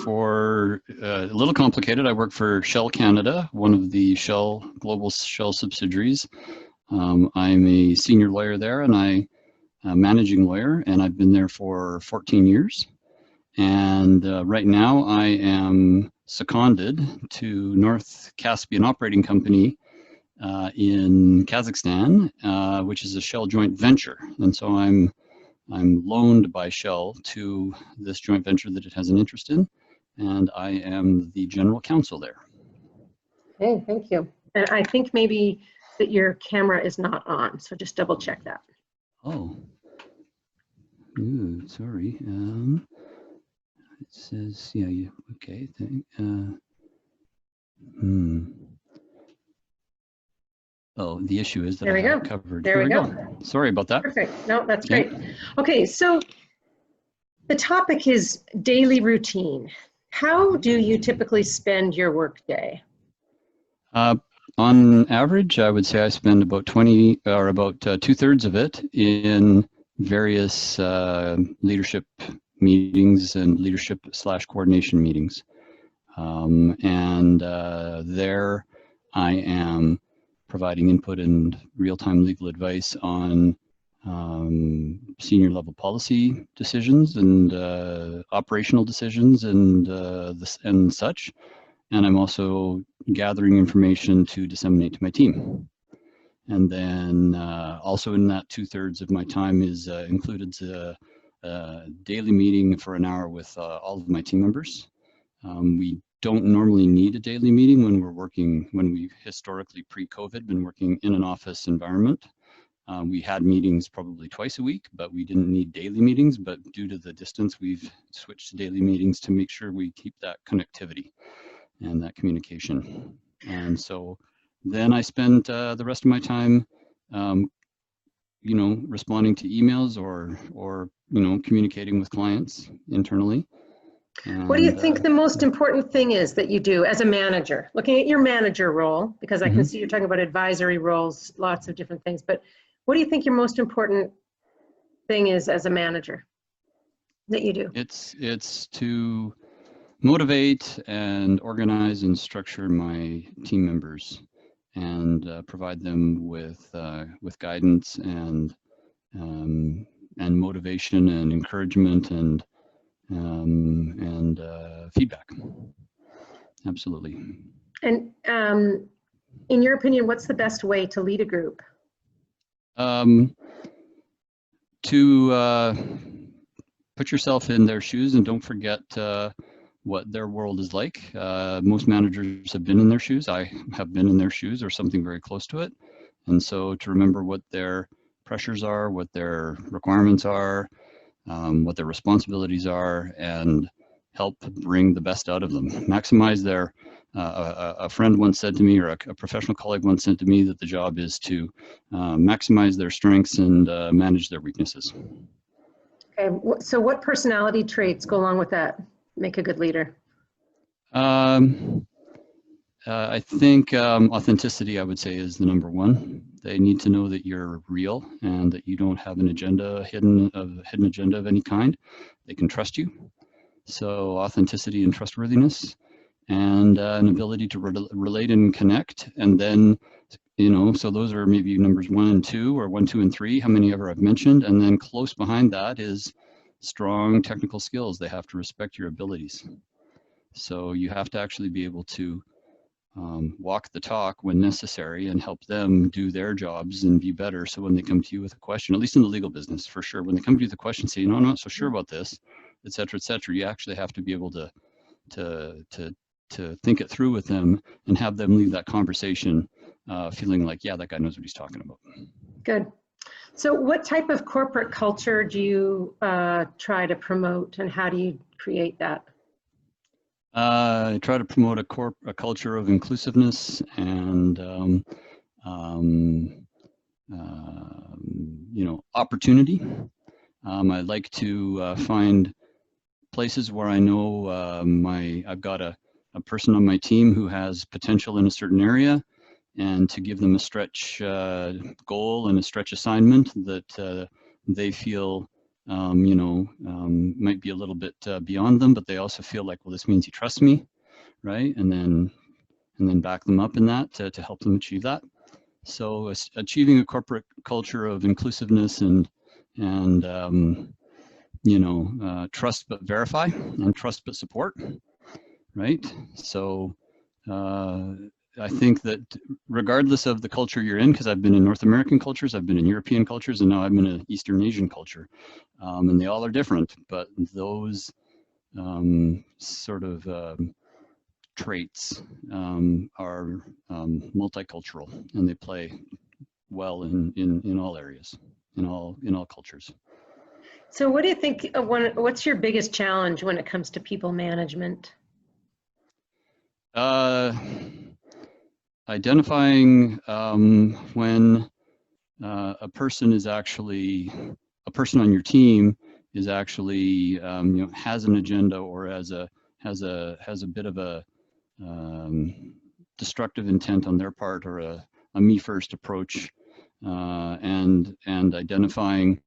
for, a little complicated, I work for Shell Canada, one of the global Shell subsidiaries. I'm a senior lawyer there, and a managing lawyer, and I've been there for 14 years. And right now I am seconded to North Caspian Operating Company in Kazakhstan, which is a Shell joint venture. And so I'm loaned by Shell to this joint venture that it has an interest in, and I am the general counsel there. Okay, thank you. And I think maybe that your camera is not on, so just double check that. Oh, ooh, sorry. It says, yeah, okay. Oh, the issue is that I have it covered. There we go. Sorry about that. Perfect. No, that's great. Okay, so the topic is daily routine. How do you typically spend your work day? On average, I would say I spend about 2/3 of it in various leadership meetings and leadership/coordination meetings. There I am providing input and real-time legal advice on senior level policy decisions and operational decisions and such. And I'm also gathering information to disseminate to my team. And then also in that 2/3 of my time is included a daily meeting for an hour with all of my team members. We don't normally need a daily meeting when we've historically pre-COVID been working in an office environment. We had meetings probably twice a week, but we didn't need daily meetings. But due to the distance, we've switched to daily meetings to make sure we keep that connectivity and that communication. And so then I spend the rest of my time, responding to emails or communicating with clients internally. And, what do you think the most important thing is that you do as a manager? Looking at your manager role, because I can see you're talking about advisory roles, lots of different things, but what do you think your most important thing is as a manager that you do? It's to motivate and organize and structure my team members and provide them with guidance and motivation and encouragement and feedback. Absolutely. And in your opinion, what's the best way to lead a group? To put yourself in their shoes and don't forget what their world is like. Most managers have been in their shoes. I have been in their shoes or something very close to it. And so to remember what their pressures are, what their requirements are, what their responsibilities are, and help bring the best out of them. Maximize their, a friend once said to me, or a professional colleague once said to me, that the job is to maximize their strengths and manage their weaknesses. Okay, so what personality traits go along with that, make a good leader? I think authenticity, I would say, is the number one. They need to know that you're real and that you don't have an agenda, hidden agenda of any kind. They can trust you. So authenticity and trustworthiness, and an ability to relate and connect. And then, so those are maybe numbers 1 and 2, or 1, 2, and 3, how many ever I've mentioned. And then close behind that is strong technical skills. They have to respect your abilities. So you have to actually be able to walk the talk when necessary and help them do their jobs and be better. So when they come to you with a question, at least in the legal business, for sure, when they come to you with a question, say, I'm not so sure about this, et cetera, you actually have to be able to think it through with them and have them leave that conversation feeling like, yeah, that guy knows what he's talking about. Good. So what type of corporate culture do you try to promote, and how do you create that? I try to promote a culture of inclusiveness and opportunity. I like to find places where I know I've got a person on my team who has potential in a certain area, and to give them a stretch goal and a stretch assignment that they feel might be a little bit beyond them, but they also feel like, well, this means you trust me, right? And then back them up in that to help them achieve that. So achieving a corporate culture of inclusiveness and trust but verify and trust but support, right? So I think that regardless of the culture you're in, because I've been in North American cultures, I've been in European cultures, and now I'm in an Eastern Asian culture, and they all are different, but those sort of traits are multicultural, and they play well in all areas, in all cultures. So what do you think, what's your biggest challenge when it comes to people management? Identifying when a person on your team is actually has an agenda or has a bit of a destructive intent on their part, or a me first approach, and identifying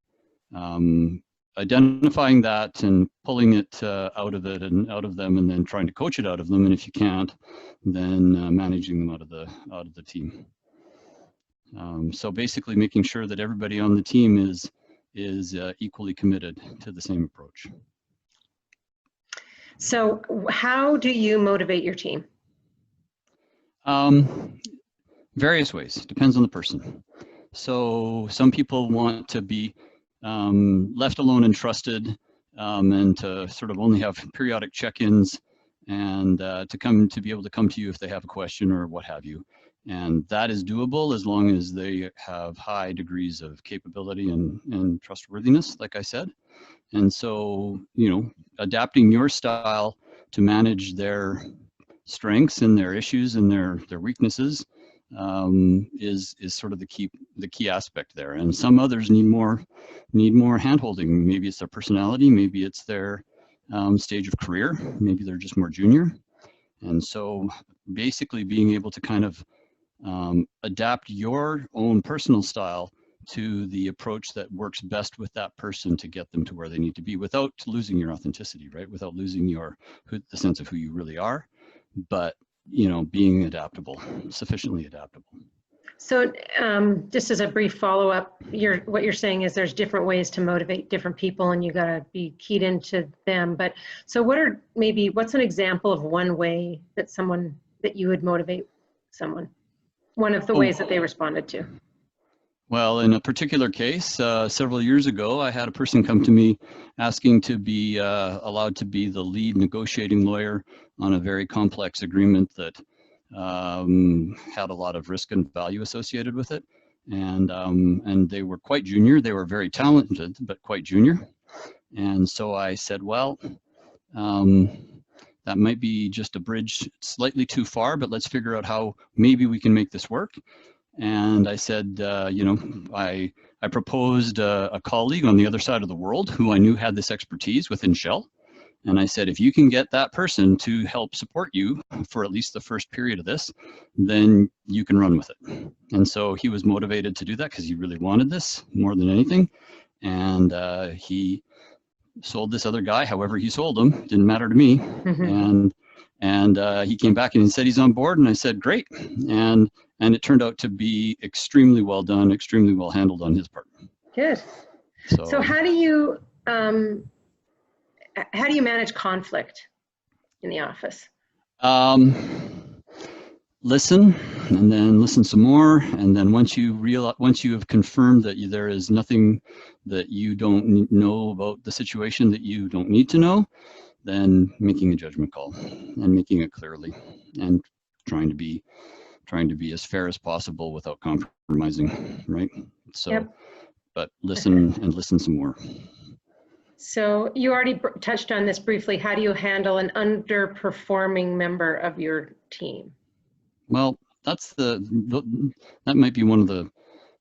that and pulling it out of it and out of them, and then trying to coach it out of them, and if you can't, then managing them out of the team. So basically making sure that everybody on the team is equally committed to the same approach. So how do you motivate your team? Various ways, depends on the person. So some people want to be left alone and trusted, and to sort of only have periodic check-ins, and to be able to come to you if they have a question or what have you. And that is doable as long as they have high degrees of capability and trustworthiness, like I said. And so, adapting your style to manage their strengths and their issues and their weaknesses is sort of the key aspect there. And some others need more hand-holding. Maybe it's their personality, maybe it's their stage of career, maybe they're just more junior. And so basically being able to kind of adapt your own personal style to the approach that works best with that person to get them to where they need to be, without losing your authenticity, right? Without losing the sense of who you really are, but being adaptable, sufficiently adaptable. So just as a brief follow-up, what you're saying is there's different ways to motivate different people, and you got to be keyed into them. But so what's an example of one way that you would motivate someone? One of the ways that they responded to. Well, in a particular case, several years ago, I had a person come to me asking to be allowed to be the lead negotiating lawyer on a very complex agreement that had a lot of risk and value associated with it. And they were quite junior. They were very talented, but quite junior. And so I said, well, that might be just a bridge slightly too far, but let's figure out how maybe we can make this work. And I said, I proposed a colleague on the other side of the world who I knew had this expertise within Shell. And I said, if you can get that person to help support you for at least the first period of this, then you can run with it. And so he was motivated to do that because he really wanted this more than anything. And he sold this other guy, however he sold him, didn't matter to me. Mm-hmm. And he came back and he said he's on board, and I said, great. And it turned out to be extremely well done, extremely well handled on his part. Good. So how do you manage conflict in the office? Listen, and then listen some more, and then once you have confirmed that there is nothing that you don't know about the situation that you don't need to know, then making a judgment call and making it clearly, and trying to be as fair as possible without compromising, right? So, yep. But listen and listen some more. So you already touched on this briefly. How do you handle an underperforming member of your team? Well, that might be one of the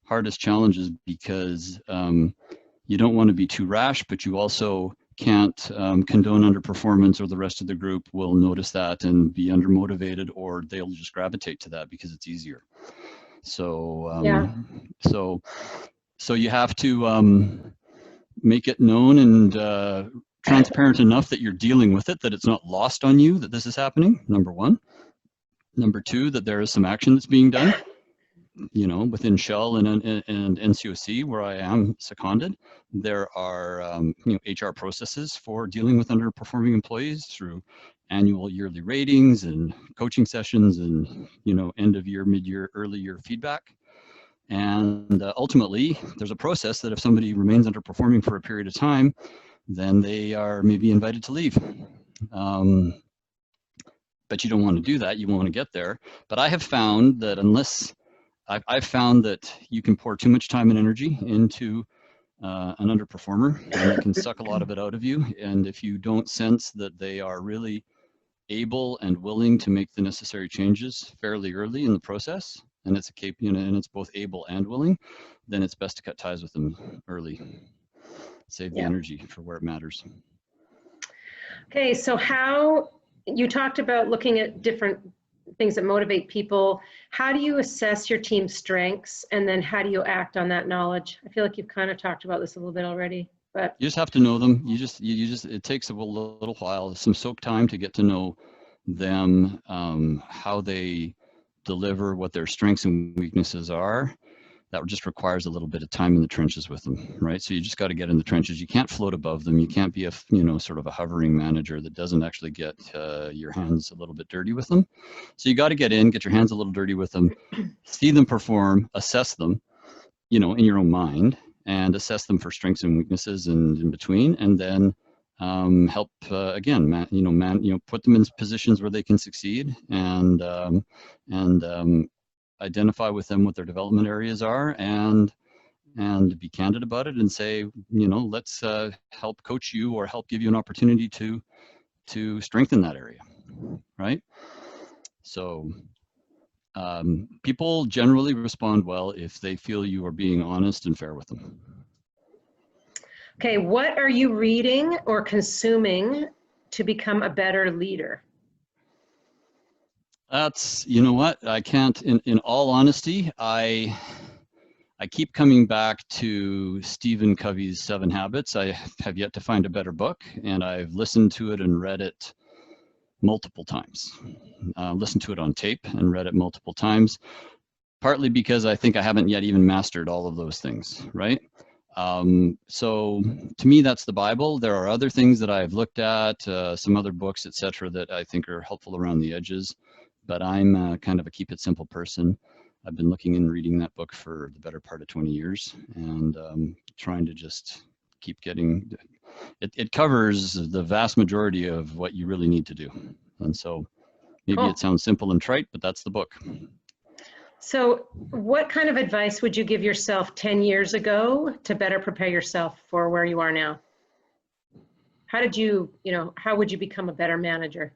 hardest challenges, because you don't want to be too rash, but you also can't condone underperformance, or the rest of the group will notice that and be undermotivated, or they'll just gravitate to that because it's easier. So, yeah. So you have to make it known and transparent enough that you're dealing with it, that it's not lost on you that this is happening, number one. Number two, that there is some action that's being done, you know, within Shell and NCOC, where I am seconded. There are you know, HR processes for dealing with underperforming employees through annual, yearly ratings and coaching sessions and, you know, end of year, mid-year, early year feedback. And ultimately, there's a process that if somebody remains underperforming for a period of time, then they are maybe invited to leave. But you don't want to do that. You want to get there. But I have found that unless I've found that you can pour too much time and energy into an underperformer, and it can suck a lot of it out of you. And if you don't sense that they are really able and willing to make the necessary changes fairly early in the process, and it's you know, and it's both able and willing, then it's best to cut ties with them early. Save the energy for where it matters. Okay, so how you talked about looking at different things that motivate people. How do you assess your team's strengths, and then how do you act on that knowledge? I feel like you've kind of talked about this a little bit already, but you just have to know them. You just it takes a little while, some soak time to get to know them, how they deliver, what their strengths and weaknesses are. That just requires a little bit of time in the trenches with them, right? So you just got to get in the trenches. You can't float above them. You can't be a, you know, sort of a hovering manager that doesn't actually get your hands a little bit dirty with them. So you got to get in, get your hands a little dirty with them, see them perform, assess them, you know, in your own mind, and assess them for strengths and weaknesses and in between, and then help again, put them in positions where they can succeed, and identify with them what their development areas are, and be candid about it and say, you know, let's help coach you or help give you an opportunity to strengthen that area, right? So people generally respond well if they feel you are being honest and fair with them. Okay, what are you reading or consuming to become a better leader? That's, you know what, I can't, in all honesty, I keep coming back to Stephen Covey's 7 Habits. I have yet to find a better book, and I've listened to it and read it multiple times. Listened to it on tape and read it multiple times, partly because I think I haven't yet even mastered all of those things, right? So to me, that's the Bible. There are other things that I've looked at, some other books, etc., that I think are helpful around the edges, but I'm kind of a keep it simple person. I've been looking and reading that book for the better part of 20 years, and trying to just keep getting, it covers the vast majority of what you really need to do. And so maybe it sounds simple and trite, but that's the book. So what kind of advice would you give yourself 10 years ago to better prepare yourself for where you are now? How did you, how would you become a better manager?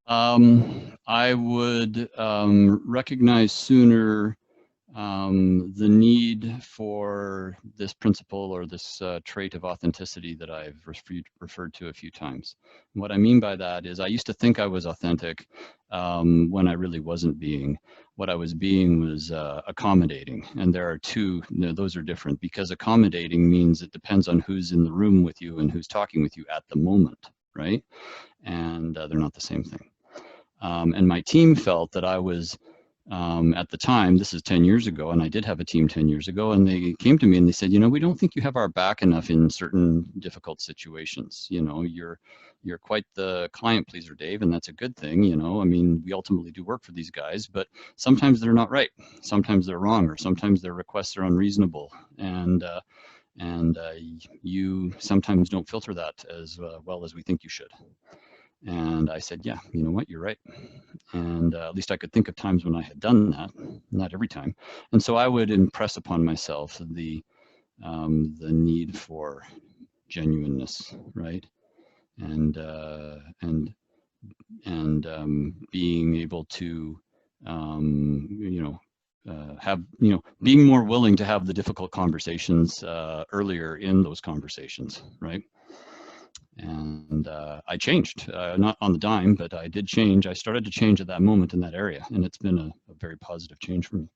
I would recognize sooner the need for this principle or this trait of authenticity that I've referred to a few times. And what I mean by that is I used to think I was authentic when I really wasn't being. What I was being was accommodating. And there are two, those are different, because accommodating means it depends on who's in the room with you and who's talking with you at the moment, right? And they're not the same thing. And my team felt that I was, at the time, this is 10 years ago, and I did have a team 10 years ago, and they came to me and they said, we don't think you have our back enough in certain difficult situations. You're quite the client pleaser, Dave, and that's a good thing. I mean, we ultimately do work for these guys, but sometimes they're not right. Sometimes they're wrong, or sometimes their requests are unreasonable. And you sometimes don't filter that as well as we think you should. And I said, yeah, you know what, you're right. And at least I could think of times when I had done that, not every time. And so I would impress upon myself the need for genuineness, right? And being able to, being more willing to have the difficult conversations earlier in those conversations, right? And I changed, not on the dime, but I did change. I started to change at that moment in that area, and it's been a very positive change for me.